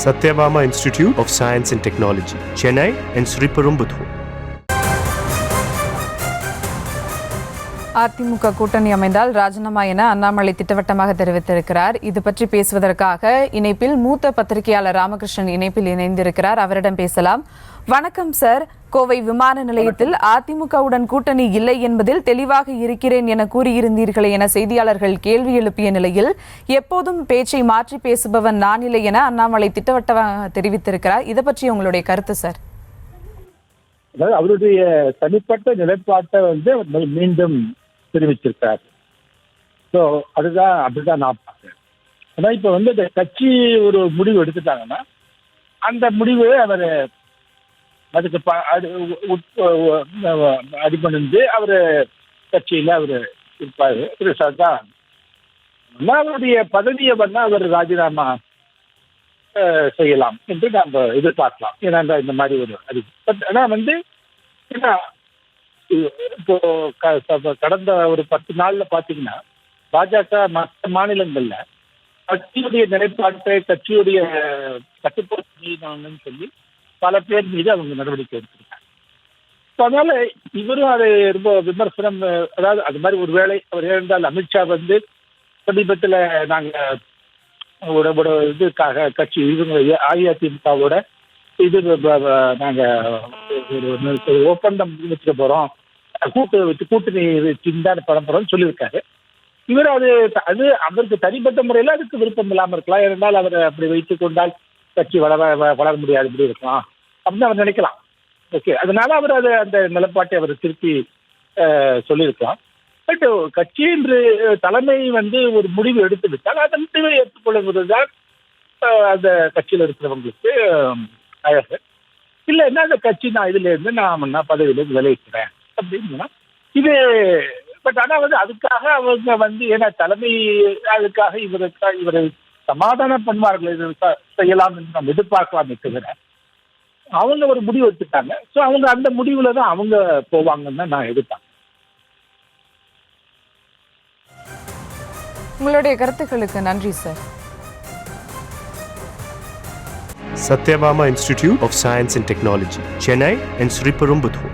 Satyabama Institute of Science and Technology, Chennai and Sriperumbudur. AIADMK கூட்டணி அமைந்தால் ராஜினாமா என அண்ணாமலை திட்டவட்டமாக தெரிவித்திருக்கிறார். இது பற்றி பேசுவதற்காக இணைப்பில் மூத்த பத்திரிகையாளர் ராமகிருஷ்ணன் இணைப்பில் இணைந்திருக்கிறார். அவரிடம் பேசலாம். வணக்கம் சார். கோவை விமான நிலையத்தில் அதிமுகவுடன் கூட்டணி இல்லை என்பதில் தெளிவாக இருக்கிறேன் என கூறியிருந்தீர்களே என செய்தியாளர்கள் கேள்வி எழுப்பிய நிலையில் எப்போதும் பேச்சை மாற்றி பேசுபவன் நான் இல்லை என அண்ணாமலை திட்டவட்டமாக தெரிவித்திருக்கிறார். இதை பற்றி உங்களுடைய கருத்து சார்? அதாவது அவருடைய தனிப்பட்ட நிலைப்பாட்டை மீண்டும் தெரிவிச்சிருக்காரு. ஸோ அப்படிதான் நான் பார்க்கிறேன். அதான் இப்போ இந்த கட்சி ஒரு முடிவு எடுத்துட்டாங்கன்னா அந்த முடிவு அவர் அதுக்கு அடிபணிந்து அவர் கட்சியில் அவர் இருப்பார். தான் அவருடைய பதவியை அவர் ராஜினாமா செய்யலாம் என்று நம்ம எதிர்பார்க்கலாம். ஏன்னா இந்த மாதிரி ஒரு அறிவு. பட் ஆனால் ஏன்னா இப்போ கடந்த ஒரு 10 நாள்ல பாத்தீங்கன்னா பாஜக மற்ற மாநிலங்கள்ல கட்சியுடைய நிலைப்பாட்டை கட்சியுடைய கட்டுப்பாடு செய்யணும்னு சொல்லி பல பேர் மீது அவங்க நடவடிக்கை எடுத்திருக்காங்க. அதனால இவரும் அதை ரொம்ப விமர்சனம், அதாவது அது மாதிரி ஒரு வேளை அவர் இருந்தால் அமித்ஷா சமீபத்தில் நாங்கள் இதுக்காக கட்சி இவங்க அஇஅதிமுகவோட இது நாங்கள் ஒரு ஒப்பந்தம் வச்சுக்க போகிறோம், கூட்டணி சிந்தான பரம்பரம் சொல்லியிருக்காரு. இவர் அது அவருக்கு தனிப்பட்ட முறையில் அதுக்கு விருப்பம் இல்லாமல் இருக்கலாம். இருந்தால் அவர் அப்படி வைத்துக் கொண்டால் கட்சி வளர முடியாது, இப்படி இருக்கலாம் அப்படின்னு அவர் நினைக்கலாம். ஓகே, அதனால அவர் அந்த நிலைப்பாட்டை அவர் திருப்பி சொல்லியிருக்கலாம். பட் கட்சி என்று தலைமை ஒரு முடிவு எடுத்து விட்டால் அந்த முடிவை ஏற்றுக்கொள்வதுதான் அந்த கட்சியில் இருக்கிறவங்களுக்கு அழகு. இல்லைன்னா அந்த கட்சி நான் இதுல இருந்து நான் பதவியிலிருந்து விளைவிக்கிறேன் அப்படின்னா இது. பட் ஆனால் அதுக்காக அவங்க ஏன்னா தலைமை அதுக்காக இவரை சமாதானம் பண்ணுவார்கள், செய்யலாம் என்று நம்ம எதிர்பார்க்கலாமே தவிர அவங்க ஒரு முடிவு எடுத்துட்டாங்க. ஸோ அவங்க அந்த முடிவுல தான் அவங்க போவாங்கன்னு தான் நான் எதிர்பார்க்கிறேன். உங்களுடைய கருத்துக்களுக்கு நன்றி sir. Satyabama Institute of Science and Technology, Chennai and Sriperumbudur.